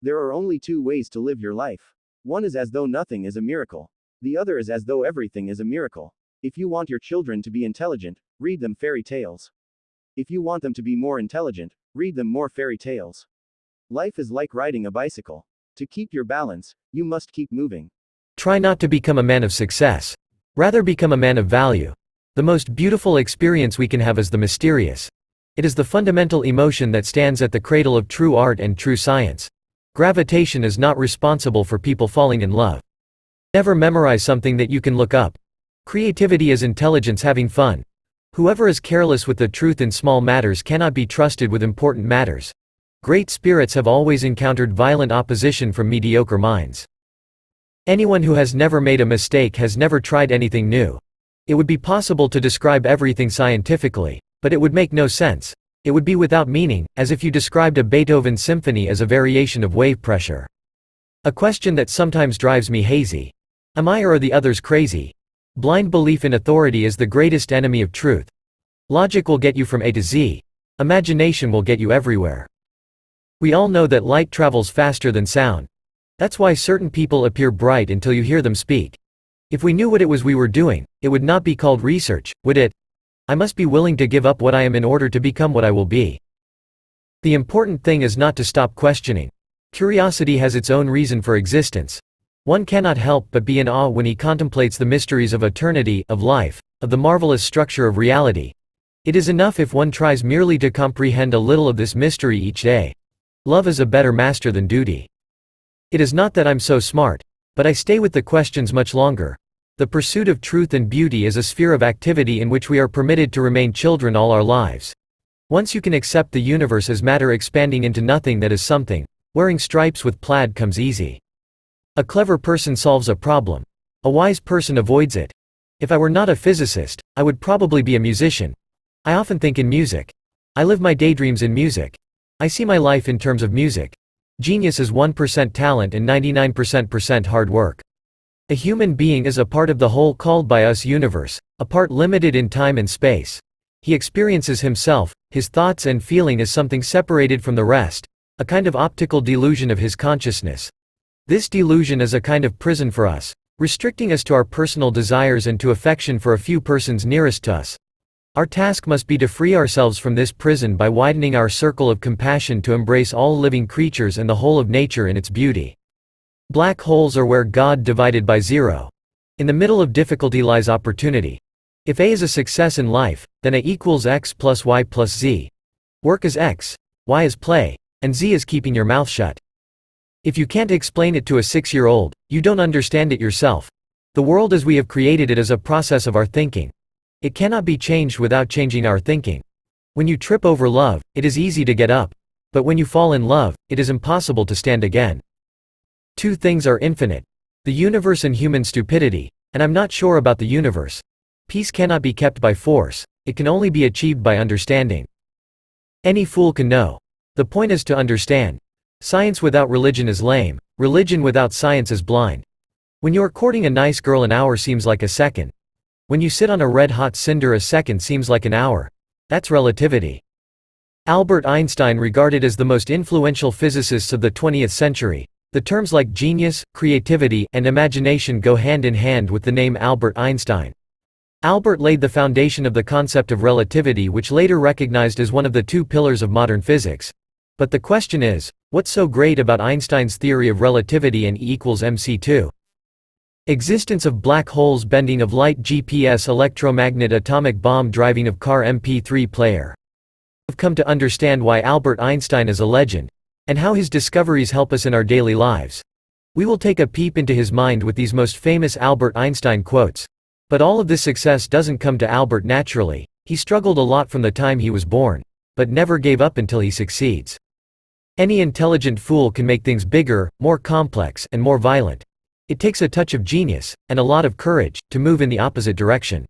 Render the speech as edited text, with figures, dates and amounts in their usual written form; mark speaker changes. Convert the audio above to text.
Speaker 1: There are only two ways to live your life. One is as though nothing is a miracle. The other is as though everything is a miracle. If you want your children to be intelligent, read them fairy tales. If you want them to be more intelligent, read them more fairy tales. Life is like riding a bicycle. To keep your balance, you must keep moving.
Speaker 2: Try not to become a man of success. Rather become a man of value. The most beautiful experience we can have is the mysterious. It is the fundamental emotion that stands at the cradle of true art and true science. Gravitation is not responsible for people falling in love. Never memorize something that you can look up. Creativity is intelligence having fun. Whoever is careless with the truth in small matters cannot be trusted with important matters. Great spirits have always encountered violent opposition from mediocre minds. Anyone who has never made a mistake has never tried anything new. It would be possible to describe everything scientifically, but it would make no sense. It would be without meaning, as if you described a Beethoven symphony as a variation of wave pressure. A question that sometimes drives me hazy. Am I or are the others crazy? Blind belief in authority is the greatest enemy of truth. Logic will get you from A to Z. Imagination will get you everywhere. We all know that light travels faster than sound. That's why certain people appear bright until you hear them speak. If we knew what it was we were doing, it would not be called research, would it? I must be willing to give up what I am in order to become what I will be. The important thing is not to stop questioning. Curiosity has its own reason for existence. One cannot help but be in awe when he contemplates the mysteries of eternity, of life, of the marvelous structure of reality. It is enough if one tries merely to comprehend a little of this mystery each day. Love is a better master than duty. It is not that I'm so smart, but I stay with the questions much longer. The pursuit of truth and beauty is a sphere of activity in which we are permitted to remain children all our lives. Once you can accept the universe as matter expanding into nothing that is something, wearing stripes with plaid comes easy. A clever person solves a problem. A wise person avoids it. If I were not a physicist, I would probably be a musician. I often think in music. I live my daydreams in music. I see my life in terms of music. Genius is 1% talent and 99% hard work. A human being is a part of the whole called by us universe, a part limited in time and space. He experiences himself, his thoughts and feeling as something separated from the rest, a kind of optical delusion of his consciousness. This delusion is a kind of prison for us, restricting us to our personal desires and to affection for a few persons nearest to us. Our task must be to free ourselves from this prison by widening our circle of compassion to embrace all living creatures and the whole of nature in its beauty. Black holes are where God divided by zero. In the middle of difficulty lies opportunity. If A is a success in life, then A equals X plus Y plus Z. Work is X, Y is play, and Z is keeping your mouth shut. If you can't explain it to a 6-year-old, you don't understand it yourself. The world as we have created it is a process of our thinking. It cannot be changed without changing our thinking. When you trip over love, it is easy to get up. But when you fall in love, it is impossible to stand again. Two things are infinite: the universe and human stupidity, and I'm not sure about the universe. Peace cannot be kept by force, it can only be achieved by understanding. Any fool can know. The point is to understand. Science without religion is lame, religion without science is blind. When you're courting a nice girl, an hour seems like a second. When you sit on a red-hot cinder, a second seems like an hour. That's relativity. Albert Einstein, regarded as the most influential physicist of the 20th century. The terms like genius, creativity, and imagination go hand in hand with the name Albert Einstein. Albert laid the foundation of the concept of relativity, which later recognized as one of the two pillars of modern physics. But the question is, what's so great about Einstein's theory of relativity and E equals mc2? Existence of black holes, bending of light, GPS, electromagnet, atomic bomb, driving of car, MP3 player. I've come to understand why Albert Einstein is a legend, and how his discoveries help us in our daily lives. We will take a peep into his mind with these most famous Albert Einstein quotes. But all of this success doesn't come to Albert naturally. He struggled a lot from the time he was born, but never gave up until he succeeds. Any intelligent fool can make things bigger, more complex, and more violent. It takes a touch of genius, and a lot of courage, to move in the opposite direction.